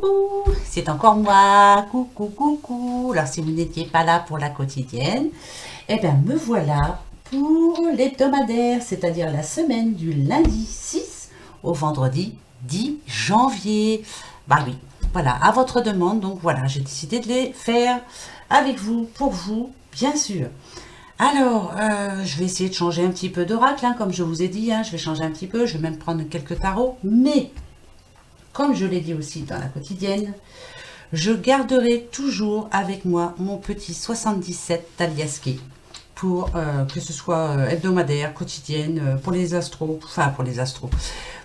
Coucou, c'est encore moi. Coucou, coucou. Alors si vous n'étiez pas là pour la quotidienne, eh bien me voilà pour l'hebdomadaire, c'est-à-dire la semaine du lundi 6 au vendredi 10 janvier. Bah oui, voilà, à votre demande. Donc voilà, j'ai décidé de les faire avec vous, pour vous, bien sûr. Alors, je vais essayer de changer un petit peu d'oracle, hein, comme je vous ai dit, hein, je vais changer un petit peu, je vais même prendre quelques tarots, mais comme je l'ai dit aussi dans la quotidienne, je garderai toujours avec moi mon petit 77 Taliasqué pour que ce soit hebdomadaire, quotidienne, pour les astros, enfin pour les astros,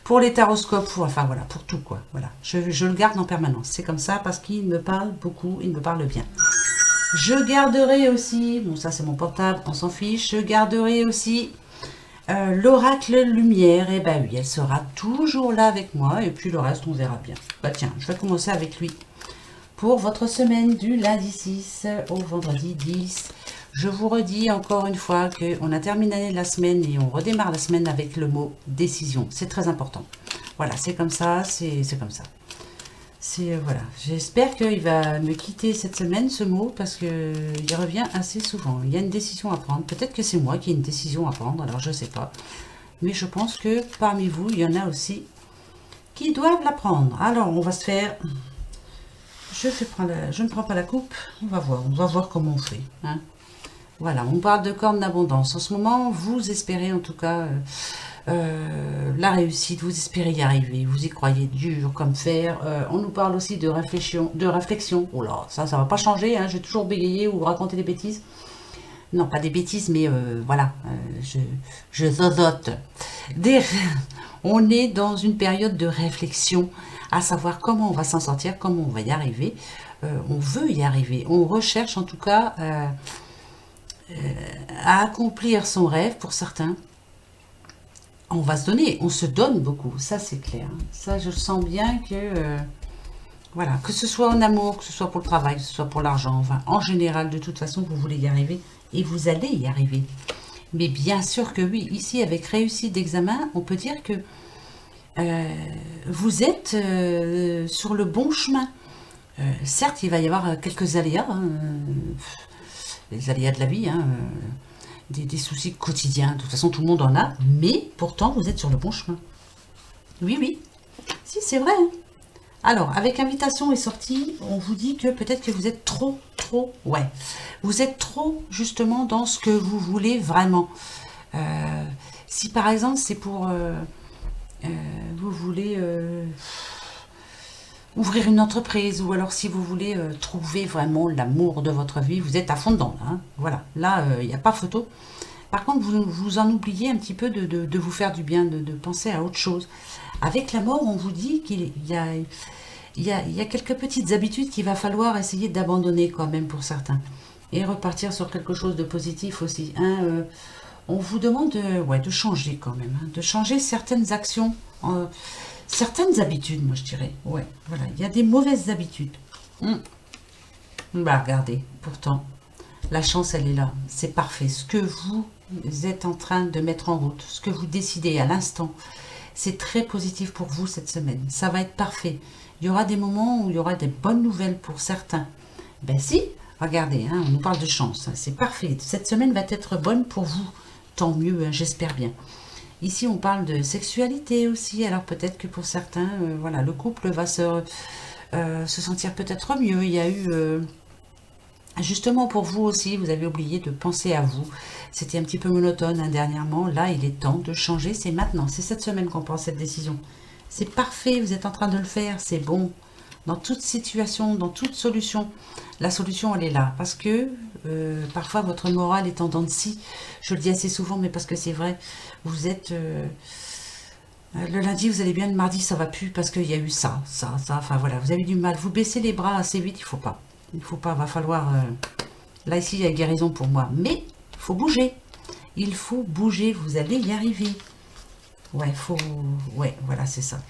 pour les taroscopes, enfin voilà, pour tout quoi. Voilà, je le garde en permanence. C'est comme ça parce qu'il me parle beaucoup, il me parle bien. Je garderai aussi, bon ça c'est mon portable, on s'en fiche, je garderai aussi l'oracle lumière, et ben oui, elle sera toujours là avec moi, et puis le reste on verra bien. Bah tiens, je vais commencer avec lui. Pour votre semaine du lundi 6 au vendredi 10, je vous redis encore une fois qu'on a terminé la semaine et on redémarre la semaine avec le mot décision. C'est très important. Voilà, c'est comme ça, c'est comme ça. Voilà, j'espère qu'il va me quitter cette semaine ce mot parce que il revient assez souvent. Il y a une décision à prendre. Peut-être que c'est moi qui ai une décision à prendre, alors je sais pas. Mais je pense que parmi vous, il y en a aussi qui doivent la prendre. Alors, on va se faire... Je ne prends pas la coupe. On va voir comment on fait. Hein. Voilà, on parle de cornes d'abondance. En ce moment, vous espérez en tout cas la réussite, vous espérez y arriver, vous y croyez dur comme fer. On nous parle aussi de réflexion. Oh là, ça va pas changer, hein, je vais toujours bégayer ou raconter des bêtises. Non, pas des bêtises, mais voilà, je zozote. On est dans une période de réflexion, à savoir comment on va s'en sortir, comment on va y arriver. On veut y arriver, on recherche en tout cas à accomplir son rêve pour certains. On va se donner, on se donne beaucoup, ça c'est clair. Ça je sens bien que, voilà, que ce soit en amour, que ce soit pour le travail, que ce soit pour l'argent, enfin en général de toute façon vous voulez y arriver et vous allez y arriver. Mais bien sûr que oui, ici avec réussite d'examen, on peut dire que vous êtes sur le bon chemin. Certes, il va y avoir quelques aléas, hein, les aléas de la vie, hein, des soucis quotidiens. De toute façon, tout le monde en a, mais pourtant, vous êtes sur le bon chemin. Oui, oui. Si, c'est vrai. Hein. Alors, avec invitation et sortie, on vous dit que peut-être que vous êtes trop, ouais. Vous êtes trop, justement, dans ce que vous voulez vraiment. Si, par exemple, c'est pour... vous voulez... ouvrir une entreprise, ou alors si vous voulez trouver vraiment l'amour de votre vie, vous êtes à fond dedans. Hein. Voilà, là, il n'y a pas photo. Par contre, vous en oubliez un petit peu de vous faire du bien, de penser à autre chose. Avec la mort, on vous dit qu'il y a quelques petites habitudes qu'il va falloir essayer d'abandonner quand même pour certains. Et repartir sur quelque chose de positif aussi. Hein. On vous demande de changer quand même, hein, de changer certaines actions, certaines habitudes, moi je dirais. Ouais, voilà, il y a des mauvaises habitudes. Bah regardez, pourtant, la chance elle est là, c'est parfait. Ce que vous êtes en train de mettre en route, ce que vous décidez à l'instant, c'est très positif pour vous cette semaine. Ça va être parfait. Il y aura des moments où il y aura des bonnes nouvelles pour certains. Ben si, regardez, hein, on nous parle de chance, hein, c'est parfait. Cette semaine va être bonne pour vous. Tant mieux, hein, j'espère bien. Ici, on parle de sexualité aussi. Alors peut-être que pour certains, voilà, le couple va se sentir peut-être mieux. Il y a eu... justement pour vous aussi, vous avez oublié de penser à vous. C'était un petit peu monotone hein, dernièrement. Là, il est temps de changer. C'est maintenant. C'est cette semaine qu'on prend cette décision. C'est parfait. Vous êtes en train de le faire. C'est bon. Dans toute situation, dans toute solution, la solution, elle est là. Parce que parfois, votre morale est en dents de scie. Je le dis assez souvent, mais parce que c'est vrai. Vous êtes... le lundi, vous allez bien. Le mardi, ça va plus parce qu'il y a eu ça. Enfin, voilà. Vous avez du mal. Vous baissez les bras assez vite. Il faut pas. Il faut pas, va falloir... là, ici, il y a guérison pour moi. Mais il faut bouger. Il faut bouger, vous allez y arriver. Ouais, ouais, voilà, c'est ça.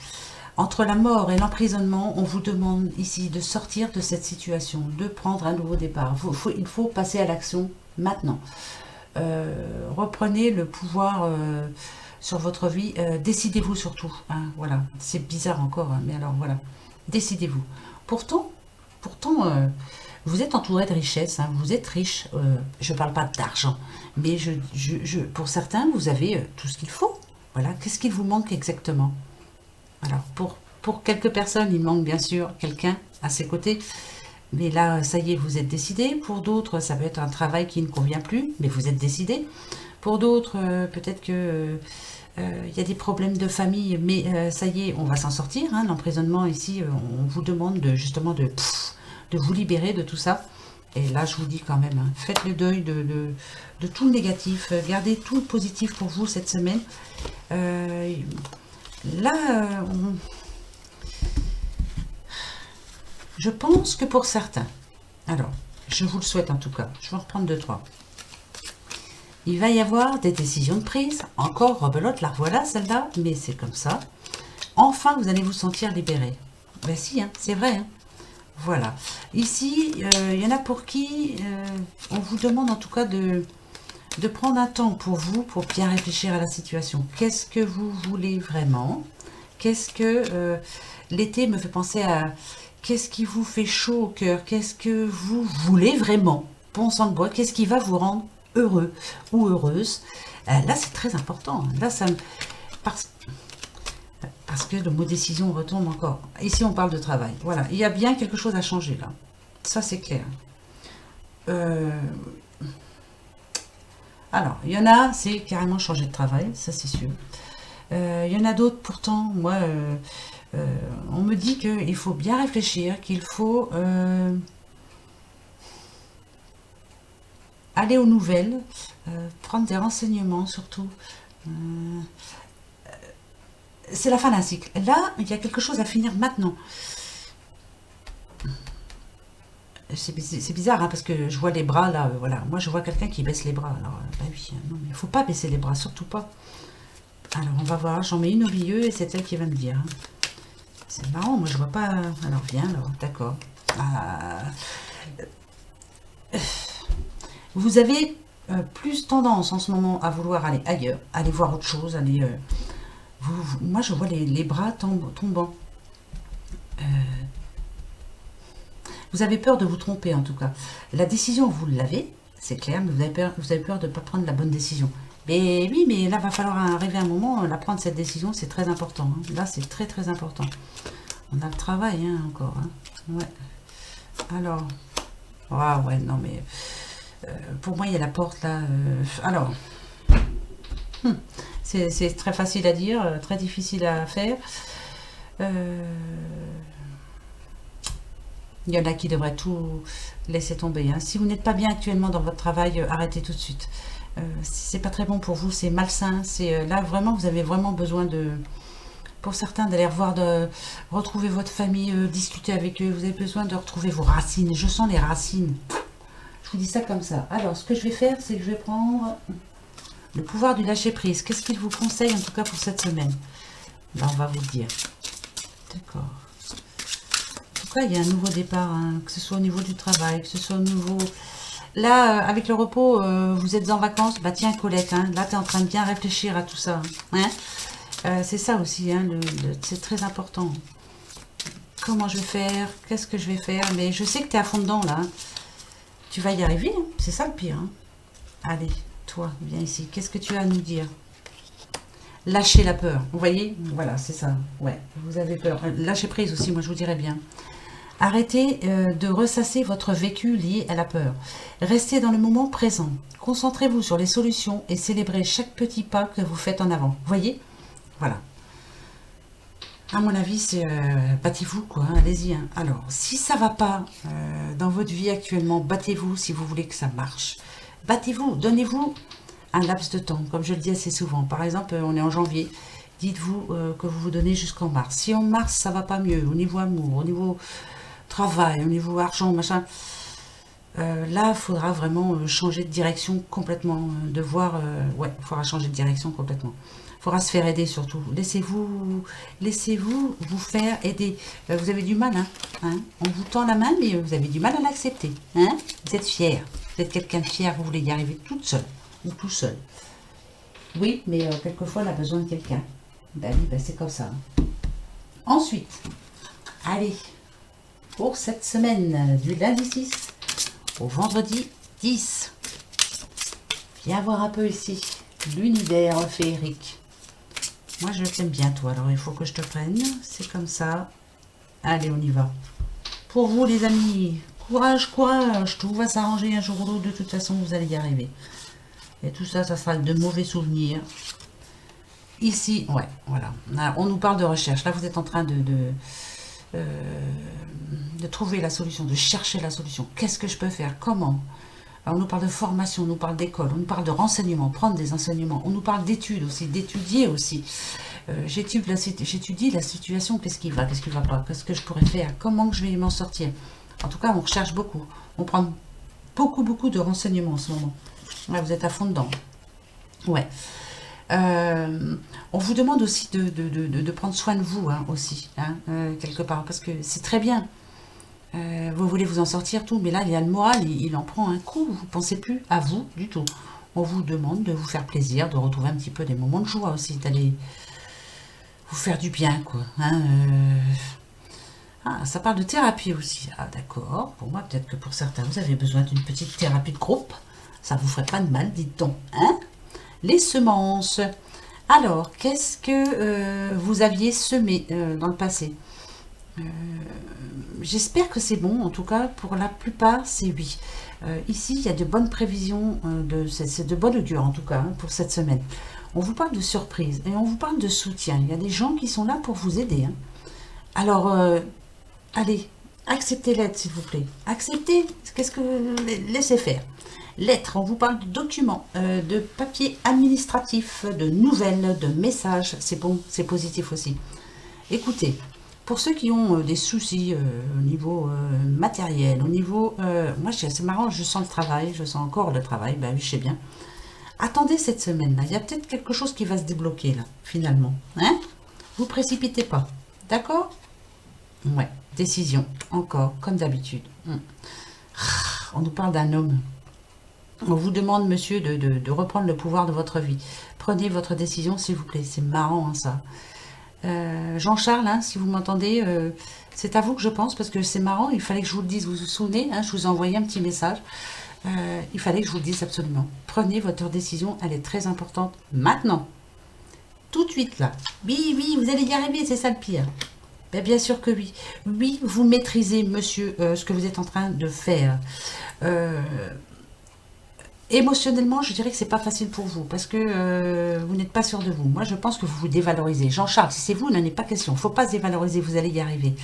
Entre la mort et l'emprisonnement, on vous demande ici de sortir de cette situation, de prendre un nouveau départ. Il faut passer à l'action maintenant. Reprenez le pouvoir sur votre vie. Décidez-vous surtout. Hein, voilà, c'est bizarre encore, hein, mais alors voilà. Décidez-vous. Pourtant, vous êtes entouré de richesses, hein, vous êtes riche. Je ne parle pas d'argent, mais pour certains, vous avez tout ce qu'il faut. Voilà, qu'est-ce qu'il vous manque exactement? Alors, pour quelques personnes, il manque bien sûr quelqu'un à ses côtés. Mais là, ça y est, vous êtes décidé. Pour d'autres, ça peut être un travail qui ne convient plus, mais vous êtes décidé. Pour d'autres, peut-être que il y a des problèmes de famille, mais ça y est, on va s'en sortir. Hein. L'emprisonnement ici, on vous demande justement de vous libérer de tout ça. Et là, je vous dis quand même, hein, faites le deuil de tout le négatif, gardez tout le positif pour vous cette semaine. Là, je pense que pour certains, alors, je vous le souhaite en tout cas, je vais en reprendre deux, trois. Il va y avoir des décisions de prise, encore rebelote, la revoilà celle-là, mais c'est comme ça. Enfin, vous allez vous sentir libéré. Ben si, hein, c'est vrai. Hein. Voilà. Ici, il y en a pour qui on vous demande en tout cas de prendre un temps pour vous, pour bien réfléchir à la situation. Qu'est-ce que vous voulez vraiment? Qu'est-ce que l'été me fait penser à... Qu'est-ce qui vous fait chaud au cœur? Qu'est-ce que vous voulez vraiment? Bon sang de bois, qu'est-ce qui va vous rendre heureux ou heureuse? Là, c'est très important. Là, ça me... Parce que le mot décision retombe encore. Ici, on parle de travail. Voilà, il y a bien quelque chose à changer, là. Ça, c'est clair. Alors, il y en a, c'est carrément changer de travail, ça, c'est sûr. Il y en a d'autres, pourtant, moi... on me dit qu'il faut bien réfléchir, qu'il faut aller aux nouvelles, prendre des renseignements surtout. C'est la fin d'un cycle. Là, il y a quelque chose à finir maintenant. C'est bizarre, hein, parce que je vois les bras là, voilà. Moi, je vois quelqu'un qui baisse les bras. Alors, bah oui, non, mais il ne faut pas baisser les bras, surtout pas. Alors, on va voir. J'en mets une au milieu et c'est elle qui va me dire. Hein. C'est marrant, moi je vois pas... Alors viens, alors, d'accord. Vous avez plus tendance en ce moment à vouloir aller ailleurs, aller voir autre chose, aller... moi je vois les bras tombant. Vous avez peur de vous tromper en tout cas. La décision, vous l'avez, c'est clair, mais vous avez peur de ne pas prendre la bonne décision. Mais oui, mais là, va falloir arriver à un moment, la prendre cette décision, c'est très important. Hein. Là, c'est très très important. On a le travail, hein, encore. Hein. Ouais. Alors, ah ouais, non, mais pour moi, il y a la porte là. Alors, c'est très facile à dire, très difficile à faire. Il y en a qui devraient tout laisser tomber. Hein. Si vous n'êtes pas bien actuellement dans votre travail, arrêtez tout de suite. Si c'est pas très bon pour vous, c'est malsain. C'est là vraiment, vous avez vraiment besoin de, pour certains, d'aller revoir, de retrouver votre famille, discuter avec eux. Vous avez besoin de retrouver vos racines. Je sens les racines. Je vous dis ça comme ça. Alors, ce que je vais faire, c'est que je vais prendre le pouvoir du lâcher prise. Qu'est-ce qu'il vous conseille en tout cas pour cette semaine? Là, on va vous le dire. D'accord. En tout cas, il y a un nouveau départ, hein, que ce soit au niveau du travail, que ce soit au niveau... Là, avec le repos, vous êtes en vacances, bah tiens Colette, hein, là tu es en train de bien réfléchir à tout ça. Hein, c'est ça aussi, hein, c'est très important. Comment je vais faire? Qu'est-ce que je vais faire? Mais je sais que tu es à fond dedans là. Hein. Tu vas y arriver, hein, c'est ça le pire. Hein. Allez, toi, viens ici. Qu'est-ce que tu as à nous dire? Lâchez la peur. Vous voyez? Voilà, c'est ça. Ouais, vous avez peur. Lâchez prise aussi, moi je vous dirais bien. Arrêtez de ressasser votre vécu lié à la peur. Restez dans le moment présent. Concentrez-vous sur les solutions et célébrez chaque petit pas que vous faites en avant. Voyez? Voilà. À mon avis, c'est battez-vous, quoi. Hein, allez-y. Hein. Alors, si ça ne va pas dans votre vie actuellement, battez-vous si vous voulez que ça marche. Battez-vous. Donnez-vous un laps de temps, comme je le dis assez souvent. Par exemple, on est en janvier. Dites-vous que vous vous donnez jusqu'en mars. Si en mars, ça ne va pas mieux, au niveau amour, au niveau... travail, au niveau argent, machin. Là, il faudra vraiment changer de direction complètement, de voir, ouais, il faudra changer de direction complètement. Il faudra se faire aider surtout. Laissez-vous vous faire aider. Vous avez du mal, hein, on vous tend la main, mais vous avez du mal à l'accepter. Hein, vous êtes fier, vous êtes quelqu'un de fier, vous voulez y arriver toute seule, ou tout seul. Oui, mais quelquefois, on a besoin de quelqu'un. Ben oui, ben c'est comme ça. Hein. Ensuite, allez. pour cette semaine, du lundi 6 au vendredi 10. Viens voir un peu ici, l'univers féerique. Moi, je t'aime bien, toi, alors il faut que je te prenne. C'est comme ça. Allez, on y va. Pour vous, les amis, courage, courage. Tout va s'arranger un jour ou l'autre. De toute façon, vous allez y arriver. Et tout ça, ça sera de mauvais souvenirs. Ici, ouais, voilà. On nous parle de recherche. Là, vous êtes en train de trouver la solution, de chercher la solution. Qu'est-ce que je peux faire? Comment? Alors, on nous parle de formation, on nous parle d'école, on nous parle de renseignements, prendre des enseignements. On nous parle d'études aussi, d'étudier aussi. J'étudie la situation, qu'est-ce qui va pas, qu'est-ce que je pourrais faire, comment que je vais m'en sortir. En tout cas, on recherche beaucoup. On prend beaucoup de renseignements en ce moment. Ouais, vous êtes à fond dedans. Ouais. On vous demande aussi de prendre soin de vous hein, aussi, hein, quelque part, parce que c'est très bien. Vous voulez vous en sortir, tout, mais là, il y a le moral, il en prend un coup. Vous ne pensez plus à vous du tout. On vous demande de vous faire plaisir, de retrouver un petit peu des moments de joie aussi, d'aller vous faire du bien, quoi. Hein, Ah, ça parle de thérapie aussi. Ah, d'accord. Pour moi, peut-être que pour certains, vous avez besoin d'une petite thérapie de groupe. Ça vous ferait pas de mal, dites-donc. Hein? Les semences. Alors, qu'est-ce que vous aviez semé dans le passé? J'espère que c'est bon. En tout cas, pour la plupart, c'est oui. Ici, il y a de bonnes prévisions. C'est de bonne augure, en tout cas, hein, pour cette semaine. On vous parle de surprise et on vous parle de soutien. Il y a des gens qui sont là pour vous aider. Hein. Alors, allez, acceptez l'aide, s'il vous plaît. Acceptez. Qu'est-ce que vous laissez faire? Lettres, on vous parle de documents, de papiers administratifs, de nouvelles, de messages. C'est bon, c'est positif aussi. Écoutez, pour ceux qui ont des soucis au niveau matériel, au niveau... moi, c'est marrant, je sens le travail, je sens encore le travail, bah oui, je sais bien. Attendez cette semaine-là, il y a peut-être quelque chose qui va se débloquer, là, finalement. Hein? Vous précipitez pas, d'accord? Ouais, décision, encore, comme d'habitude. On nous parle d'un homme. On vous demande, monsieur, de reprendre le pouvoir de votre vie. Prenez votre décision, s'il vous plaît. C'est marrant, hein, ça. Jean-Charles, hein, si vous m'entendez, c'est à vous que je pense, parce que c'est marrant, il fallait que je vous le dise. Vous vous souvenez, hein, je vous ai envoyé un petit message. Il fallait que je vous le dise absolument. Prenez votre décision, elle est très importante. Maintenant. Tout de suite, là. Oui, oui, vous allez y arriver, c'est ça le pire. Ben, bien sûr que oui. Oui, vous maîtrisez, monsieur, ce que vous êtes en train de faire. Émotionnellement, je dirais que c'est pas facile pour vous parce que vous n'êtes pas sûr de vous. Moi, je pense que vous vous dévalorisez. Jean-Charles, si c'est vous, il n'en est pas question. Il ne faut pas se dévaloriser, vous allez y arriver.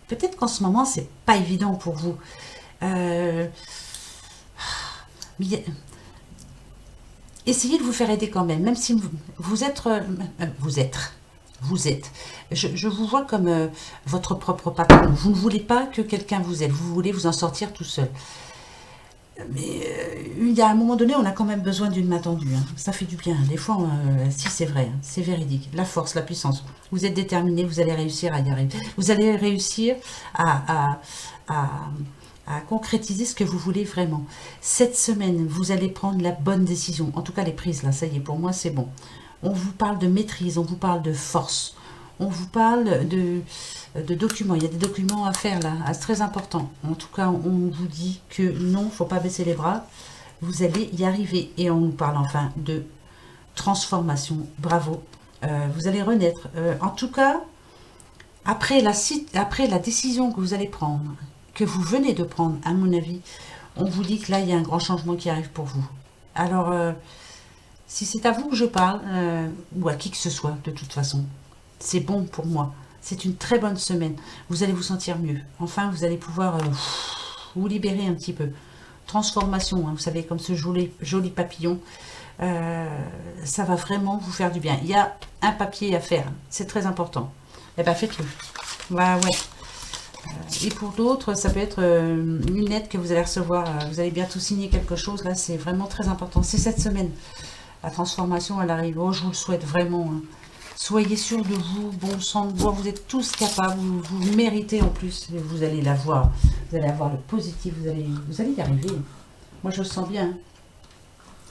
Peut-être qu'en ce moment, c'est pas évident pour vous. Mais essayez de vous faire aider quand même, même si vous êtes... Je vous vois comme votre propre patron. Vous ne voulez pas que quelqu'un vous aide. Vous voulez vous en sortir tout seul. Mais il y a un moment donné, on a quand même besoin d'une main tendue. Hein. Ça fait du bien. Des fois, si c'est vrai, hein, c'est véridique. La force, la puissance. Vous êtes déterminé, vous allez réussir à y arriver. Vous allez réussir à concrétiser ce que vous voulez vraiment. Cette semaine, vous allez prendre la bonne décision. En tout cas, les prises, là, ça y est, pour moi, c'est bon. On vous parle de maîtrise, on vous parle de force. On vous parle de documents. Il y a des documents à faire là, c'est très important. En tout cas, on vous dit que non, il ne faut pas baisser les bras. Vous allez y arriver. Et on nous parle enfin de transformation. Bravo. Vous allez renaître. En tout cas, après la décision que vous allez prendre, que vous venez de prendre, à mon avis, on vous dit que là, il y a un grand changement qui arrive pour vous. Alors, si c'est à vous que je parle, ou à qui que ce soit, de toute façon, c'est bon pour moi. C'est une très bonne semaine. Vous allez vous sentir mieux. Enfin, vous allez pouvoir vous libérer un petit peu. Transformation, hein, vous savez, comme ce joli papillon. Ça va vraiment vous faire du bien. Il y a un papier à faire. C'est très important. Eh bien, faites-le. Ouais. Et pour d'autres, ça peut être une lettre que vous allez recevoir. Vous allez bientôt signer quelque chose. Là, c'est vraiment très important. C'est cette semaine. La transformation, elle arrive. Oh, je vous le souhaite vraiment. Hein. Soyez sûr de vous, bon sang de bois, vous êtes tous capables, vous méritez en plus, vous allez l'avoir, vous allez avoir le positif, vous allez y arriver. Moi je le sens bien.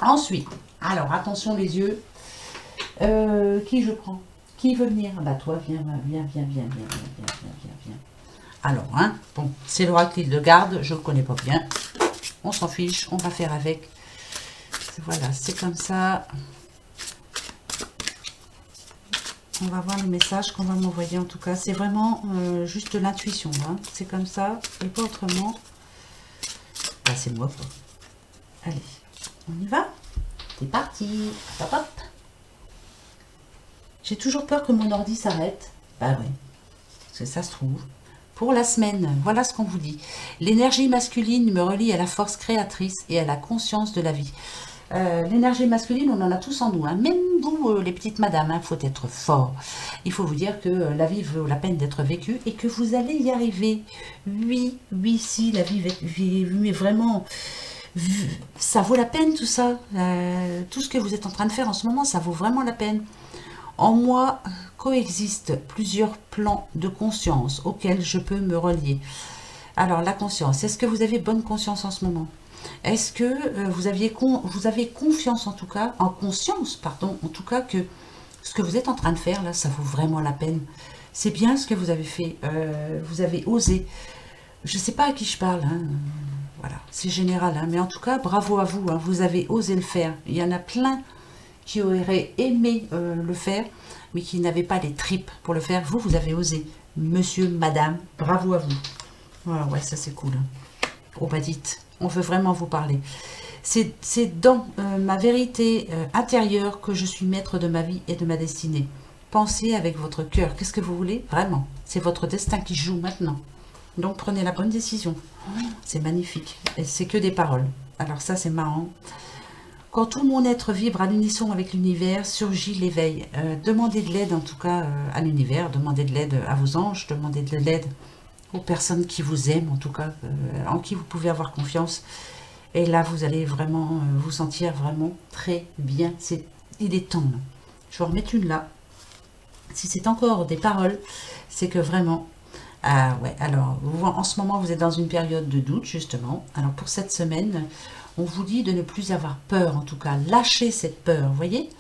Ensuite, alors attention les yeux, qui je prends? Qui veut venir? Ah bah toi, viens. Alors, hein, bon, c'est l'oracle de garde, je ne le connais pas bien. On s'en fiche, on va faire avec. Voilà, c'est comme ça. On va voir les messages qu'on va m'envoyer en tout cas. C'est vraiment juste de l'intuition. Hein. C'est comme ça et pas autrement. Là, c'est moi quoi. Allez, on y va. C'est parti. Hop, hop. J'ai toujours peur que mon ordi s'arrête. Bah oui, parce que ça se trouve. Pour la semaine, voilà ce qu'on vous dit. L'énergie masculine me relie à la force créatrice et à la conscience de la vie. L'énergie masculine, on en a tous en nous. Hein. Même vous, les petites madames, il faut être fort. Il faut vous dire que la vie vaut la peine d'être vécue et que vous allez y arriver. Oui, oui, si, la vie mais vraiment, ça vaut la peine tout ça. Tout ce que vous êtes en train de faire en ce moment, ça vaut vraiment la peine. En moi coexistent plusieurs plans de conscience auxquels je peux me relier. Alors, la conscience, est-ce que vous avez bonne conscience en ce moment? Est-ce que vous avez confiance en tout cas, en conscience, pardon, en tout cas que ce que vous êtes en train de faire là, ça vaut vraiment la peine. C'est bien ce que vous avez fait, vous avez osé. Je ne sais pas à qui je parle, hein. Voilà, c'est général, hein. Mais en tout cas, bravo à vous, hein. Vous avez osé le faire. Il y en a plein qui auraient aimé le faire, mais qui n'avaient pas les tripes pour le faire. Vous, vous avez osé. Monsieur, madame, bravo à vous. Voilà, ouais, ça c'est cool. Oh, bah dites, on veut vraiment vous parler. C'est dans ma vérité intérieure que je suis maître de ma vie et de ma destinée. Pensez avec votre cœur. Qu'est-ce que vous voulez? Vraiment. C'est votre destin qui joue maintenant. Donc, prenez la bonne décision. C'est magnifique. Et c'est que des paroles. Alors ça, c'est marrant. Quand tout mon être vibre à l'unisson avec l'univers, surgit l'éveil. Demandez de l'aide, en tout cas, à l'univers. Demandez de l'aide à vos anges. Demandez de l'aide aux personnes qui vous aiment, en tout cas, en qui vous pouvez avoir confiance. Et là, vous allez vraiment vous sentir vraiment très bien. Il est temps. Là. Je vais en remettre une là. Si c'est encore des paroles, c'est que vraiment... Ah ouais, alors, en ce moment, vous êtes dans une période de doute, justement. Alors, pour cette semaine, on vous dit de ne plus avoir peur, en tout cas. Lâchez cette peur, vous voyez?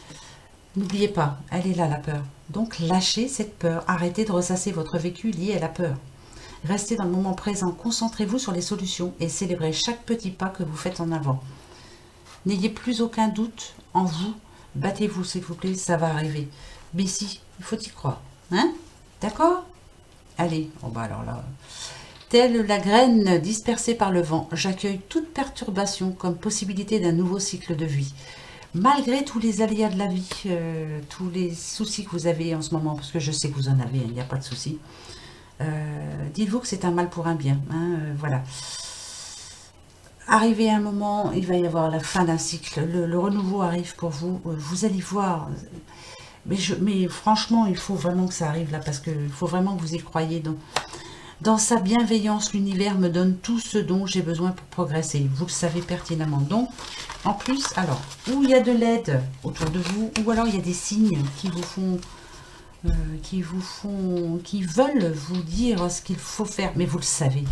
N'oubliez pas, elle est là, la peur. Donc, lâchez cette peur. Arrêtez de ressasser votre vécu lié à la peur. Restez dans le moment présent, concentrez-vous sur les solutions et célébrez chaque petit pas que vous faites en avant. N'ayez plus aucun doute en vous, battez-vous s'il vous plaît, ça va arriver. Mais si, il faut y croire. Hein? D'accord? Allez, oh bah alors là, telle la graine dispersée par le vent, j'accueille toute perturbation comme possibilité d'un nouveau cycle de vie. Malgré tous les aléas de la vie, tous les soucis que vous avez en ce moment, parce que je sais que vous en avez, il n'y a pas de soucis. Dites-vous que c'est un mal pour un bien, hein, voilà. Arrivé à un moment, il va y avoir la fin d'un cycle, le renouveau arrive pour vous, vous allez voir, mais franchement, il faut vraiment que ça arrive là, parce qu'il faut vraiment que vous y croyez. Dans sa bienveillance, l'univers me donne tout ce dont j'ai besoin pour progresser, vous le savez pertinemment. Donc, en plus, alors, où il y a de l'aide autour de vous, ou alors il y a des signes qui vous font... qui veulent vous dire ce qu'il faut faire, mais vous le savez.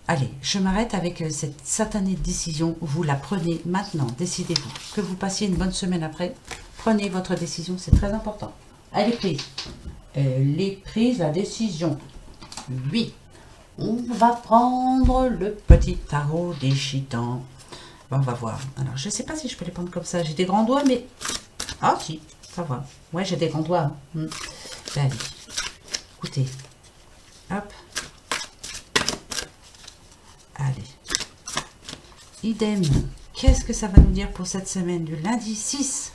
Allez, je m'arrête avec cette satanée décision. Vous la prenez maintenant, décidez-vous. Que vous passiez une bonne semaine après, prenez votre décision, c'est très important. Elle est prise. Elle est prise, la décision. Oui, on va prendre le petit tarot des gitans. Bon, on va voir. Alors, je ne sais pas si je peux les prendre comme ça. J'ai des grands doigts, mais... Ah, si, ça va. Ouais, j'ai des grands doigts. Ben, allez, écoutez. Hop. Allez. Idem. Qu'est-ce que ça va nous dire pour cette semaine du lundi 6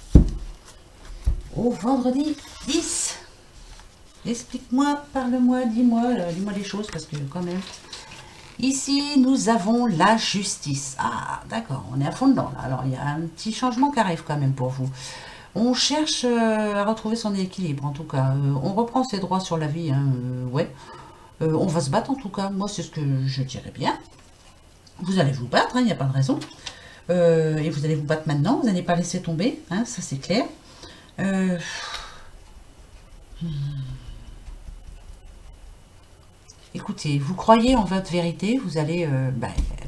au vendredi 10? Explique-moi, parle-moi, dis-moi les choses, parce que quand même... Ici, nous avons la justice. Ah, d'accord, on est à fond dedans. Là. Alors, il y a un petit changement qui arrive quand même pour vous. On cherche à retrouver son équilibre, en tout cas. On reprend ses droits sur la vie, hein, ouais. On va se battre, en tout cas. Moi, c'est ce que je dirais bien. Vous allez vous battre, il n'y a pas de raison. Et vous allez vous battre maintenant, vous n'allez pas laisser tomber, hein, ça c'est clair. Écoutez, vous croyez en votre vérité, vous allez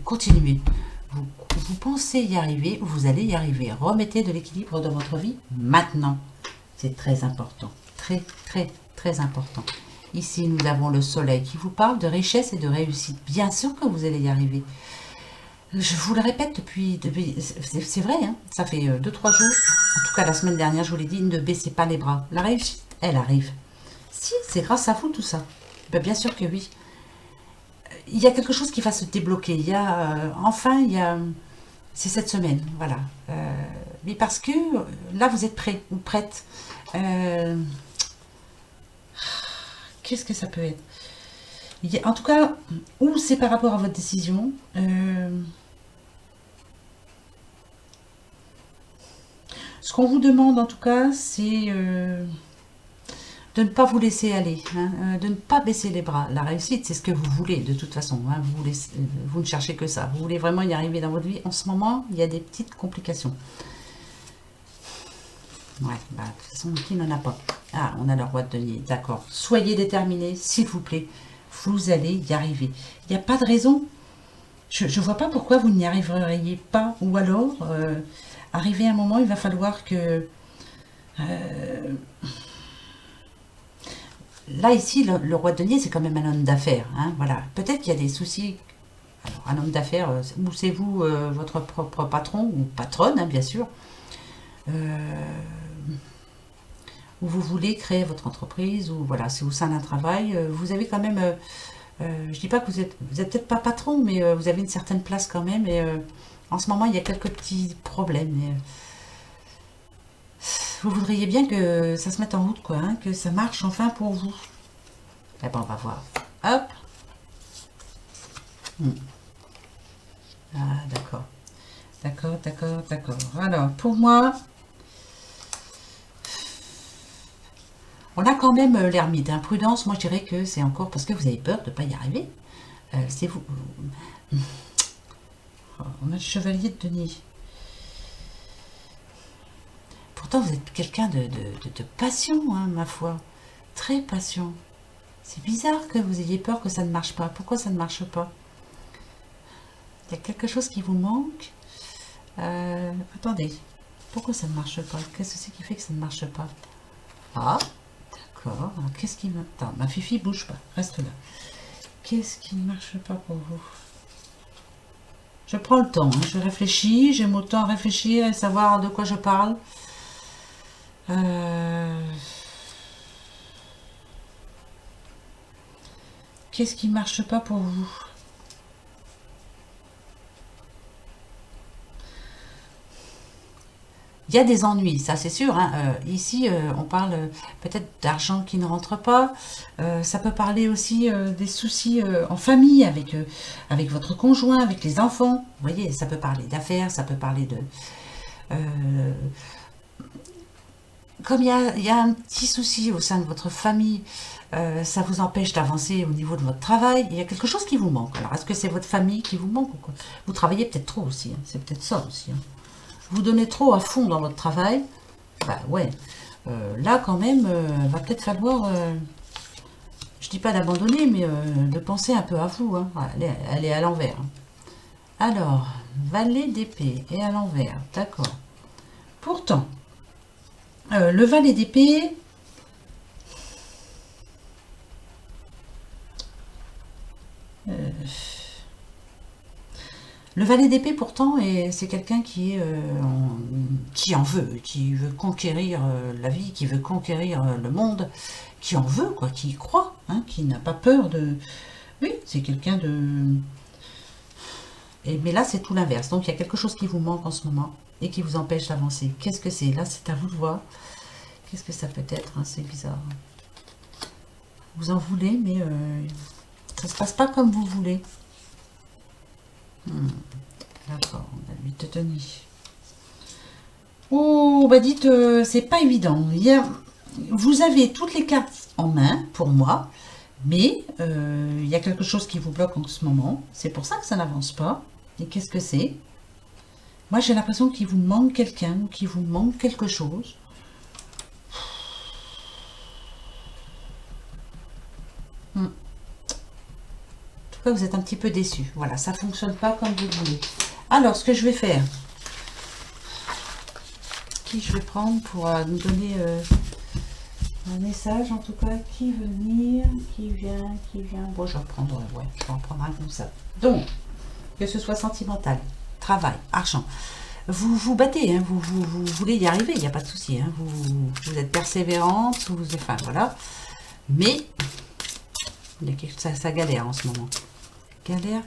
continuer. Vous pensez y arriver, vous allez y arriver. Remettez de l'équilibre dans votre vie maintenant. C'est très important. Très, très, très important. Ici, nous avons le soleil qui vous parle de richesse et de réussite. Bien sûr que vous allez y arriver. Je vous le répète c'est vrai, hein, ça fait 2-3 jours. En tout cas, la semaine dernière, je vous l'ai dit, ne baissez pas les bras. La réussite, elle arrive. Si, c'est grâce à vous tout ça. Ben, bien sûr que oui. Il y a quelque chose qui va se débloquer. Il y a, enfin, il y a... C'est cette semaine, voilà. Mais parce que là, vous êtes prêt ou prête. Qu'est-ce que ça peut être? En tout cas, ou c'est par rapport à votre décision. Ce qu'on vous demande en tout cas, c'est de ne pas vous laisser aller, hein, de ne pas baisser les bras. La réussite, c'est ce que vous voulez de toute façon. Hein, vous ne cherchez que ça. Vous voulez vraiment y arriver dans votre vie. En ce moment, il y a des petites complications. Ouais, bah, de toute façon, qui n'en a pas? Ah, on a le roi de denier, d'accord. Soyez déterminés, s'il vous plaît. Vous allez y arriver. Il n'y a pas de raison. Je ne vois pas pourquoi vous n'y arriveriez pas. Ou alors, arrivé à un moment, il va falloir que... là, ici, le roi de denier, c'est quand même un homme d'affaires. Hein, voilà. Peut-être qu'il y a des soucis. Alors, un homme d'affaires, ou c'est vous, votre propre patron, ou patronne, hein, bien sûr. Où vous voulez créer votre entreprise, ou voilà, c'est au sein d'un travail, vous avez quand même, je dis pas que vous êtes peut-être pas patron, mais vous avez une certaine place quand même, et en ce moment, il y a quelques petits problèmes. Et, vous voudriez bien que ça se mette en route, quoi, hein, que ça marche enfin pour vous. Eh ben, on va voir. Hop. Ah, d'accord. D'accord, d'accord, d'accord. Alors, pour moi, on a quand même l'ermite. Hein. Prudence, moi je dirais que c'est encore parce que vous avez peur de ne pas y arriver. C'est vous. On a le chevalier de denier. Pourtant, vous êtes quelqu'un de patient, hein, ma foi. Très patient. C'est bizarre que vous ayez peur que ça ne marche pas. Pourquoi ça ne marche pas? Il y a quelque chose qui vous manque. Attendez. Pourquoi ça ne marche pas? Qu'est-ce que c'est qui fait que ça ne marche pas? Ah, d'accord. Qu'est-ce qui me... Attends, ma fifi bouge pas. Reste là. Qu'est-ce qui ne marche pas pour vous? Je prends le temps. Hein. Je réfléchis. J'aime autant réfléchir et savoir de quoi je parle. Qu'est-ce qui ne marche pas pour vous? Il y a des ennuis, ça c'est sûr. Hein. Ici, on parle peut-être d'argent qui ne rentre pas. Ça peut parler aussi des soucis en famille, avec votre conjoint, avec les enfants. Vous voyez, ça peut parler d'affaires, ça peut parler de... comme il y a un petit souci au sein de votre famille, ça vous empêche d'avancer au niveau de votre travail. Il y a quelque chose qui vous manque. Alors, est-ce que c'est votre famille qui vous manque ou quoi? Vous travaillez peut-être trop aussi. Hein. C'est peut-être ça aussi. Hein. Vous donnez trop à fond dans votre travail, bah ouais, là quand même, va peut-être falloir, je dis pas d'abandonner, mais de penser un peu à vous. Hein. Elle est à l'envers. Alors, valet d'épée et à l'envers, d'accord. Pourtant, le valet d'épée, le valet d'épée, pourtant, c'est quelqu'un qui en veut, qui veut conquérir la vie, qui veut conquérir le monde, qui en veut, quoi, qui y croit, hein, qui n'a pas peur de... Oui, c'est quelqu'un de... Mais là, c'est tout l'inverse. Donc, il y a quelque chose qui vous manque en ce moment et qui vous empêche d'avancer. Qu'est-ce que c'est? Là, c'est à vous de voir. Qu'est-ce que ça peut être? Hein, c'est bizarre. Vous en voulez, mais ça ne se passe pas comme vous voulez. D'accord, on a 8 de denier. Oh, bah dites, c'est pas évident. Vous avez toutes les cartes en main, pour moi, mais il y a quelque chose qui vous bloque en ce moment. C'est pour ça que ça n'avance pas. Et qu'est-ce que c'est? Moi, j'ai l'impression qu'il vous manque quelqu'un, ou qu'il vous manque quelque chose. Vous êtes un petit peu déçu. Voilà, ça fonctionne pas comme vous voulez. Alors, ce que je vais faire, qui je vais prendre pour nous donner Un message en tout cas, qui veut venir, qui vient. Bon, je vais reprendre, ouais, je vais en prendre un comme ça. Donc, que ce soit sentimental, travail, argent, vous vous battez, hein, vous voulez y arriver, il n'y a pas de souci, hein, vous êtes persévérante, enfin voilà, mais il y a ça galère en ce moment. Galère.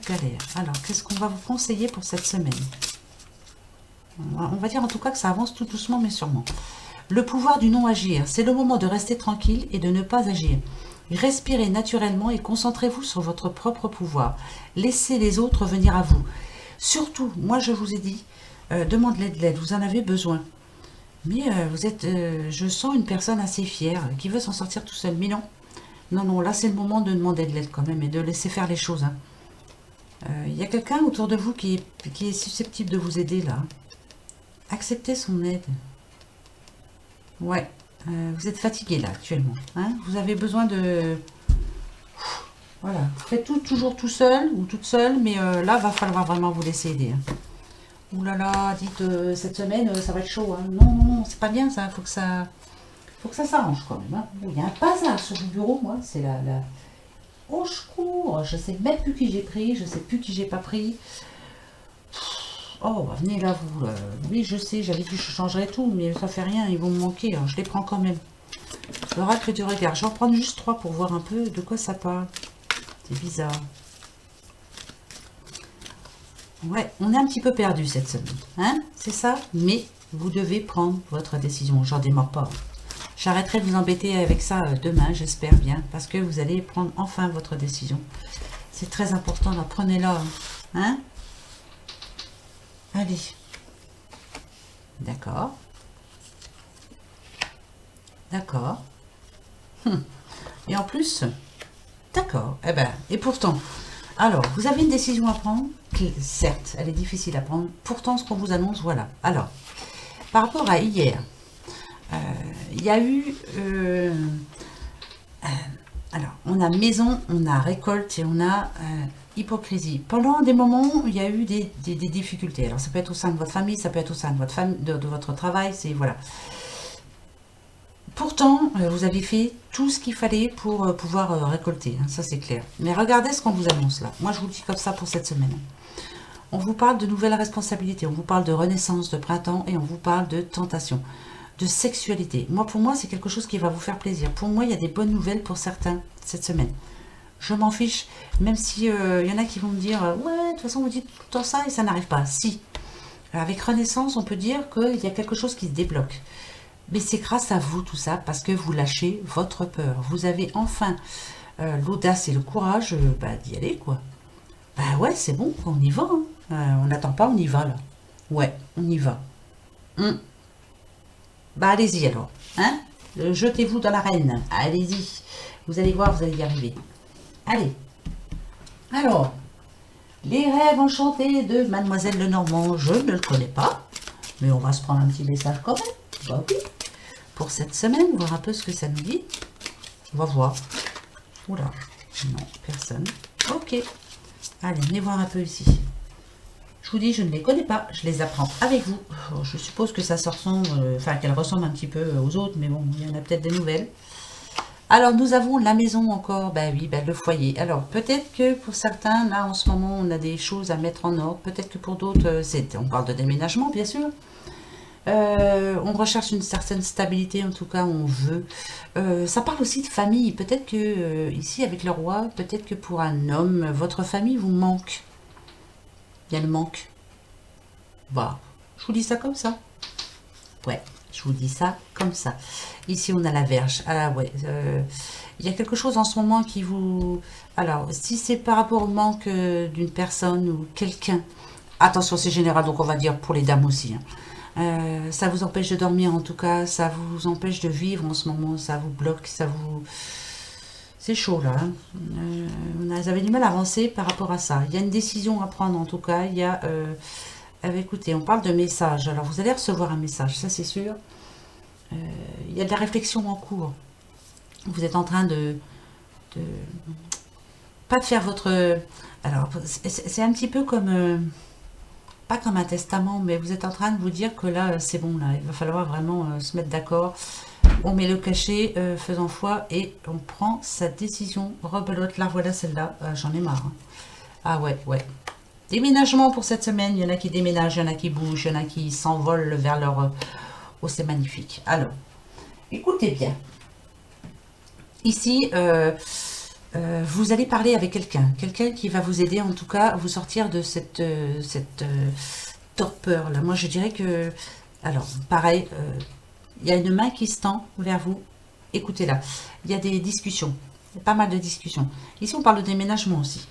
Alors, qu'est-ce qu'on va vous conseiller pour cette semaine? On va dire en tout cas que ça avance tout doucement mais sûrement. Le pouvoir du non-agir, c'est le moment de rester tranquille et de ne pas agir. Respirez naturellement et concentrez-vous sur votre propre pouvoir. Laissez les autres venir à vous. Surtout, moi je vous ai dit, demandez de l'aide, vous en avez besoin. Mais vous êtes, je sens une personne assez fière, qui veut s'en sortir tout seul. Mais non, non, là c'est le moment de demander de l'aide quand même et de laisser faire les choses. Il y a quelqu'un autour de vous qui est susceptible de vous aider là. Acceptez son aide. Ouais, vous êtes fatigué là actuellement. Hein, vous avez besoin de... Voilà, faites tout toujours tout seul ou toute seule, mais là, va falloir vraiment vous laisser aider. Hein. Ouh là là, dites, cette semaine, ça va être chaud. Hein. Non, c'est pas bien ça, faut que ça s'arrange quand même. Hein. Il y a un passage sur le bureau, moi, c'est la... Au secours, je sais même plus qui j'ai pris, je sais plus qui j'ai pas pris. Oh, venez là, vous. Oui, je sais, j'avais dit que je changerais tout, mais ça fait rien, ils vont me manquer. Alors, je les prends quand même. L'oracle du regard. Je vais en prendre juste 3 pour voir un peu de quoi ça parle. C'est bizarre. Ouais, on est un petit peu perdu cette semaine. Hein, c'est ça? Mais vous devez prendre votre décision. J'en démarre pas. J'arrêterai de vous embêter avec ça demain, j'espère bien. Parce que vous allez prendre enfin votre décision. C'est très important, prenez-la. Hein? Allez. D'accord. D'accord. Et en plus, d'accord. Eh ben, et pourtant, alors, vous avez une décision à prendre, qui, certes, elle est difficile à prendre. Pourtant, ce qu'on vous annonce, voilà. Alors, par rapport à hier, il y a eu... alors, on a maison, on a récolte et on a hypocrisie. Pendant des moments, il y a eu des difficultés. Alors, ça peut être au sein de votre famille, ça peut être au sein de votre famille, de votre travail, c'est voilà. Pourtant, vous avez fait tout ce qu'il fallait pour pouvoir récolter, hein, ça c'est clair. Mais regardez ce qu'on vous annonce là. Moi, je vous le dis comme ça pour cette semaine. On vous parle de nouvelles responsabilités, on vous parle de renaissance, de printemps et on vous parle de tentation, de sexualité. Moi, pour moi, c'est quelque chose qui va vous faire plaisir. Pour moi, il y a des bonnes nouvelles pour certains cette semaine. Je m'en fiche, même si y en a qui vont me dire ouais, de toute façon, vous dites tout le temps ça et ça n'arrive pas. Si, avec renaissance, on peut dire qu'il y a quelque chose qui se débloque. Mais c'est grâce à vous tout ça, parce que vous lâchez votre peur. Vous avez enfin l'audace et le courage d'y aller, quoi. Bah ouais, c'est bon, on y va. Hein. On n'attend pas, on y va, là. Ouais, on y va. Bah allez-y alors. Hein, jetez-vous dans l'arène. Allez-y. Vous allez voir, vous allez y arriver. Allez. Alors, les rêves enchantés de Mademoiselle Lenormand, je ne le connais pas. Mais on va se prendre un petit message quand même. Bah oui. Pour cette semaine, voir un peu ce que ça nous dit. On va voir. Oula, non, personne. Ok. Allez, venez voir un peu ici. Je vous dis, je ne les connais pas. Je les apprends avec vous. Je suppose que ça se ressemble, enfin qu'elles ressemblent un petit peu aux autres, mais bon, il y en a peut-être des nouvelles. Alors, nous avons la maison encore. Ben oui, le foyer. Alors, peut-être que pour certains, là, en ce moment, on a des choses à mettre en ordre. Peut-être que pour d'autres, on parle de déménagement, bien sûr. On recherche une certaine stabilité, en tout cas on veut. Ça parle aussi de famille. Peut-être que ici avec le roi, peut-être que pour un homme, votre famille vous manque. Il y a le manque. Bah, je vous dis ça comme ça. Ouais, je vous dis ça comme ça. Ici on a la Vierge. Ah ouais, il y a quelque chose en ce moment qui vous... Alors, si c'est par rapport au manque d'une personne ou quelqu'un, attention c'est général, donc on va dire pour les dames aussi. Hein. Ça vous empêche de dormir en tout cas, ça vous empêche de vivre en ce moment, ça vous bloque, ça vous... C'est chaud là. Hein. Vous avez du mal à avancer par rapport à ça. Il y a une décision à prendre en tout cas. Il y a... écoutez, on parle de message. Alors vous allez recevoir un message, ça c'est sûr. Il y a de la réflexion en cours. Vous êtes en train de pas de faire votre... Alors c'est un petit peu comme... pas comme un testament, mais vous êtes en train de vous dire que là, c'est bon, là, il va falloir vraiment se mettre d'accord. On met le cachet, faisant foi, et on prend sa décision. Rebelote, la voilà celle-là. J'en ai marre. Hein. Ah ouais, ouais. Déménagement pour cette semaine. Il y en a qui déménagent, il y en a qui bougent, il y en a qui s'envolent vers leur... Oh, c'est magnifique. Alors, écoutez bien. Ici, vous allez parler avec quelqu'un. Quelqu'un qui va vous aider, en tout cas, à vous sortir de cette torpeur-là. Moi, je dirais que... Alors, pareil, il y a une main qui se tend vers vous. Écoutez-la. Il y a des discussions. Il y a pas mal de discussions. Ici, on parle de déménagement aussi.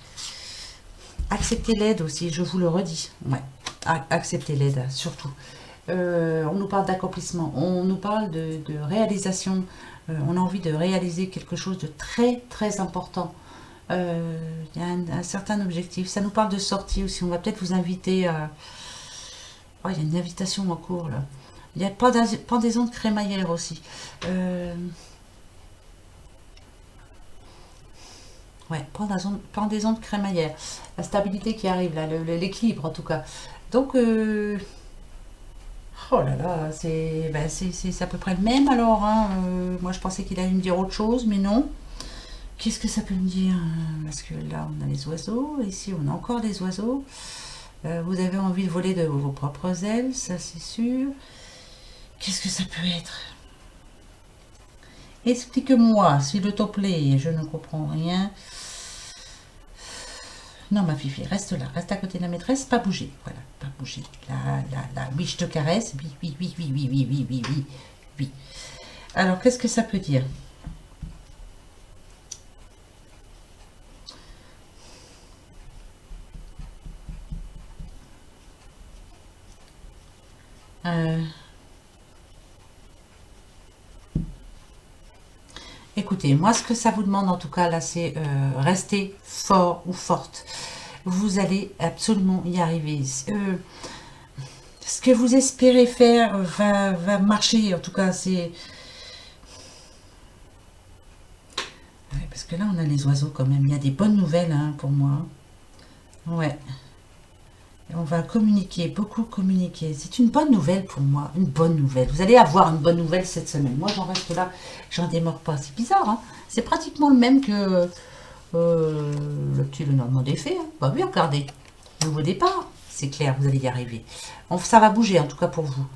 Acceptez l'aide aussi, je vous le redis. Ouais, acceptez l'aide, surtout. On nous parle d'accomplissement, on nous parle de réalisation. On a envie de réaliser quelque chose de très, très important. Il y a un certain objectif. Ça nous parle de sortie aussi. On va peut-être vous inviter à... Oh, il y a une invitation en cours, là. Il y a pendaison de crémaillère aussi. Ouais, pendaison de crémaillère. La stabilité qui arrive, là, l'équilibre en tout cas. Donc, oh là là, c'est à peu près le même alors. Hein. Moi, je pensais qu'il allait me dire autre chose, mais non. Qu'est-ce que ça peut me dire? Parce que là, on a les oiseaux. Ici, on a encore des oiseaux. Vous avez envie de voler de vos propres ailes, ça c'est sûr. Qu'est-ce que ça peut être? Explique-moi, s'il te plaît, je ne comprends rien. Non, ma fifi, reste là, reste à côté de la maîtresse, pas bouger, voilà, pas bouger. Là, là, là, oui, je te caresse, oui, oui, oui, oui, oui, oui, oui, oui, oui, oui. Alors, qu'est-ce que ça peut dire? Écoutez, moi, ce que ça vous demande, en tout cas, là, c'est rester fort ou forte. Vous allez absolument y arriver. Ce que vous espérez faire va marcher, en tout cas, c'est... Ouais, parce que là, on a les oiseaux quand même. Il y a des bonnes nouvelles hein, pour moi. Ouais. Et on va communiquer, beaucoup communiquer. C'est une bonne nouvelle pour moi, une bonne nouvelle. Vous allez avoir une bonne nouvelle cette semaine. Moi, j'en reste là, j'en démords pas. C'est bizarre, hein. C'est pratiquement le même que le petit Lenormand des Fées. Hein. Bah oui, regardez. Nouveau départ. C'est clair, vous allez y arriver. Ça va bouger, en tout cas pour vous.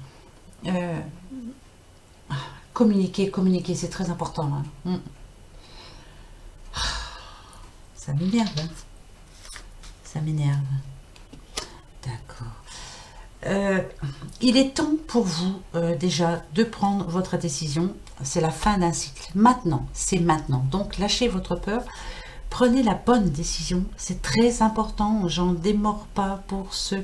Communiquer, communiquer, c'est très important. Hein. Ça m'énerve. Hein. Ça m'énerve. D'accord. Il est temps pour vous déjà de prendre votre décision. C'est la fin d'un cycle. Maintenant, c'est maintenant. Donc, lâchez votre peur. Prenez la bonne décision. C'est très important. J'en démords pas pour ce...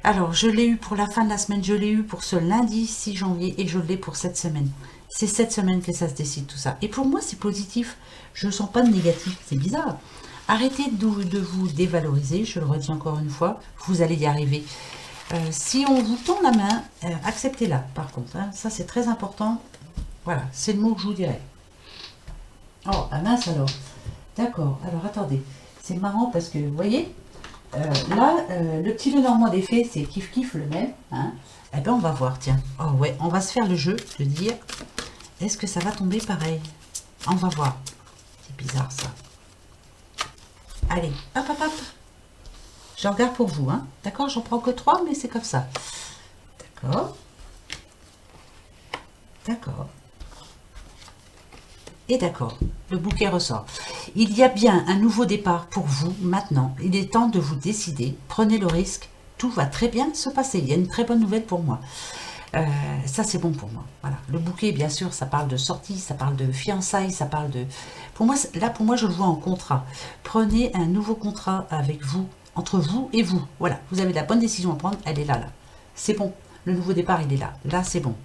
Alors, je l'ai eu pour la fin de la semaine. Je l'ai eu pour ce lundi 6 janvier et je l'ai pour cette semaine. C'est cette semaine que ça se décide tout ça. Et pour moi, c'est positif. Je ne sens pas de négatif. C'est bizarre. Arrêtez de vous dévaloriser. Je le redis encore une fois. Vous allez y arriver. Si on vous tend la main, acceptez-la par contre. Hein. Ça, c'est très important. Voilà, c'est le mot que je vous dirais. Oh, ah mince alors. D'accord, alors attendez. C'est marrant parce que, vous voyez, là, le petit Lenormand des Fées, c'est kiff-kiff le même. Hein. Eh bien, on va voir, tiens. Oh ouais, on va se faire le jeu de dire, est-ce que ça va tomber pareil? On va voir. C'est bizarre, ça. Allez, hop, hop, hop. Je regarde pour vous, hein. D'accord, j'en prends que 3, mais c'est comme ça. D'accord. D'accord. Et d'accord, le bouquet ressort. Il y a bien un nouveau départ pour vous maintenant. Il est temps de vous décider. Prenez le risque. Tout va très bien se passer. Il y a une très bonne nouvelle pour moi. Ça, c'est bon pour moi. Voilà. Le bouquet, bien sûr, ça parle de sortie, ça parle de fiançailles, ça parle de... Pour moi, là, pour moi, je le vois en contrat. Prenez un nouveau contrat avec vous, entre vous et vous. Voilà, vous avez la bonne décision à prendre, elle est là, là. C'est bon, le nouveau départ, il est là. Là, c'est bon.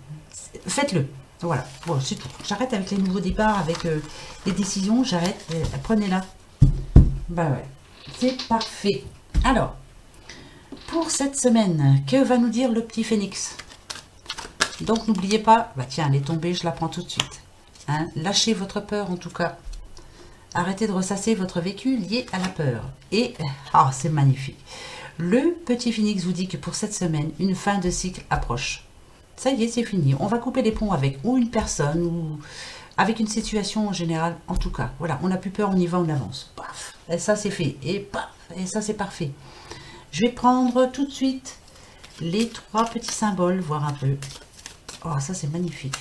Faites-le. Voilà, bon, c'est tout. J'arrête avec les nouveaux départs, avec les décisions, j'arrête. Prenez-la. Bah ouais, c'est parfait. Alors, pour cette semaine, que va nous dire le petit phénix? Donc, n'oubliez pas, bah tiens, elle est tombée, je la prends tout de suite. Hein, lâchez votre peur, en tout cas. Arrêtez de ressasser votre vécu lié à la peur. Et, ah, c'est magnifique. Le petit phénix vous dit que pour cette semaine, une fin de cycle approche. Ça y est, c'est fini. On va couper les ponts avec ou une personne ou avec une situation en général. En tout cas, voilà, on n'a plus peur, on y va, on avance. Paf, et ça c'est fait. Et paf, et ça c'est parfait. Je vais prendre tout de suite les 3 petits symboles, voir un peu. Oh, ça c'est magnifique.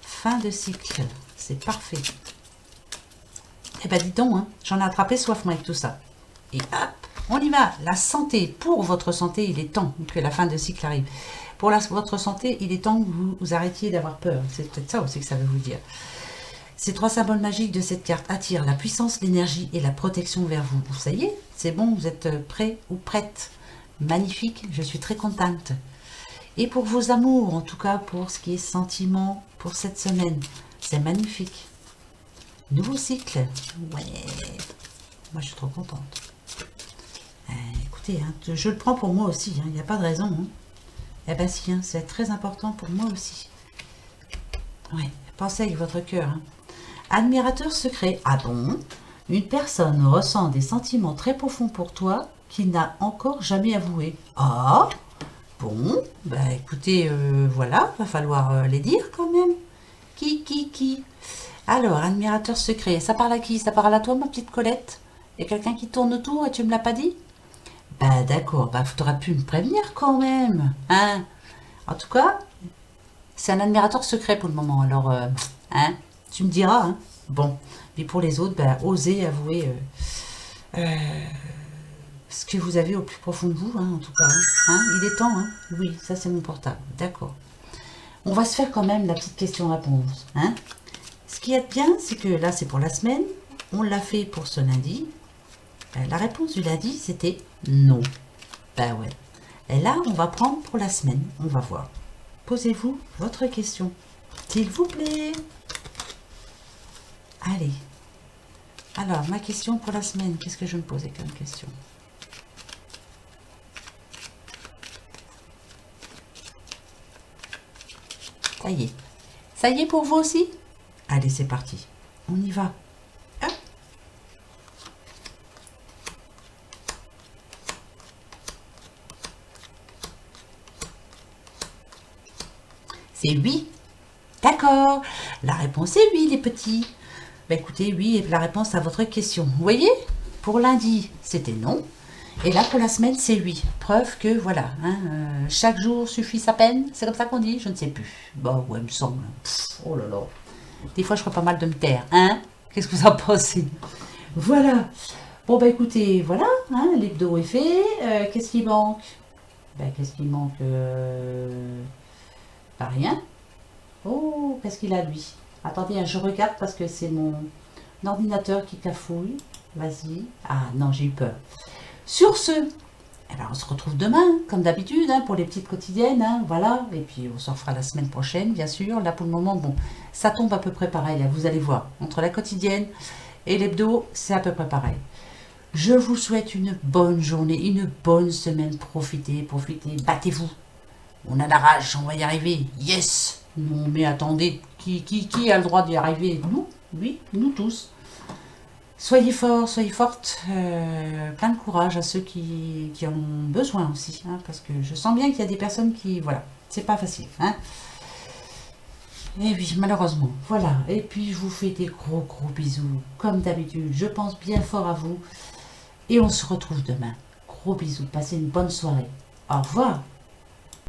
Fin de cycle, c'est parfait. Eh ben dis donc, hein, j'en ai attrapé soif moi avec tout ça. Et hop, on y va. La santé, pour votre santé, il est temps que la fin de cycle arrive. Pour votre santé, il est temps que vous arrêtiez d'avoir peur. C'est peut-être ça aussi que ça veut vous dire. Ces 3 symboles magiques de cette carte attirent la puissance, l'énergie et la protection vers vous. Ça y est, c'est bon, vous êtes prêts ou prêtes. Magnifique, je suis très contente. Et pour vos amours, en tout cas pour ce qui est sentiment pour cette semaine, c'est magnifique. Nouveau cycle, ouais, moi je suis trop contente. Écoutez, hein, je le prends pour moi aussi, il n'y a pas de raison. Hein. Eh bien si, hein, c'est très important pour moi aussi. Ouais, pensez avec votre cœur. Hein. Admirateur secret. Ah bon? Une personne ressent des sentiments très profonds pour toi qu'il n'a encore jamais avoué. Ah bon, bah écoutez, voilà, va falloir les dire quand même. Qui? Alors, admirateur secret, ça parle à qui? Ça parle à toi, ma petite Colette? Il y a quelqu'un qui tourne autour et tu me l'as pas dit? Bah d'accord, bah t'aurais pu me prévenir quand même, hein? En tout cas, c'est un admirateur secret pour le moment, alors, hein? Tu me diras, hein? Bon, mais pour les autres, bah osez avouer ce que vous avez au plus profond de vous, hein, en tout cas, hein? Il est temps, hein? Oui, ça c'est mon portable, d'accord. On va se faire quand même la petite question-réponse, hein? Ce qui est bien, c'est que là, c'est pour la semaine. On l'a fait pour ce lundi. La réponse du lundi, c'était non. Ben ouais. Et là, on va prendre pour la semaine. On va voir. Posez-vous votre question. S'il vous plaît. Allez. Alors, ma question pour la semaine. Qu'est-ce que je me posais comme question? Ça y est. Ça y est pour vous aussi? Allez, c'est parti. On y va. Hop. C'est oui. D'accord. La réponse est oui, les petits. Bah, écoutez, oui, et la réponse à votre question. Vous voyez? Pour lundi, c'était non. Et là, pour la semaine, c'est oui. Preuve que, voilà, hein, chaque jour suffit sa peine. C'est comme ça qu'on dit? Je ne sais plus. Bah ouais, il me semble. Pff, oh là là. Des fois, je ferais pas mal de me taire. Hein? Qu'est-ce que vous en pensez? Voilà. Bon, bah écoutez, voilà. Hein, l'hebdo est fait. Qu'est-ce qui manque? Ben, qu'est-ce qui manque? Pas rien. Oh, qu'est-ce qu'il a, lui? Attendez, hein, je regarde parce que c'est mon ordinateur qui cafouille. Vas-y. Ah, non, j'ai eu peur. Sur ce, eh ben, on se retrouve demain, comme d'habitude, hein, pour les petites quotidiennes, hein, voilà. Et puis, on s'en fera la semaine prochaine, bien sûr. Là, pour le moment, bon, ça tombe à peu près pareil, là, vous allez voir. Entre la quotidienne et l'hebdo, c'est à peu près pareil. Je vous souhaite une bonne journée, une bonne semaine. Profitez, battez-vous. On a la rage, on va y arriver. Yes! Non, mais attendez, qui a le droit d'y arriver? Nous? Oui, nous tous. Soyez forts, soyez fortes, plein de courage à ceux qui en ont besoin aussi, hein, parce que je sens bien qu'il y a des personnes qui, voilà, c'est pas facile, hein. Et oui, malheureusement, voilà. Et puis je vous fais des gros bisous, comme d'habitude. Je pense bien fort à vous, et on se retrouve demain. Gros bisous, passez une bonne soirée. Au revoir.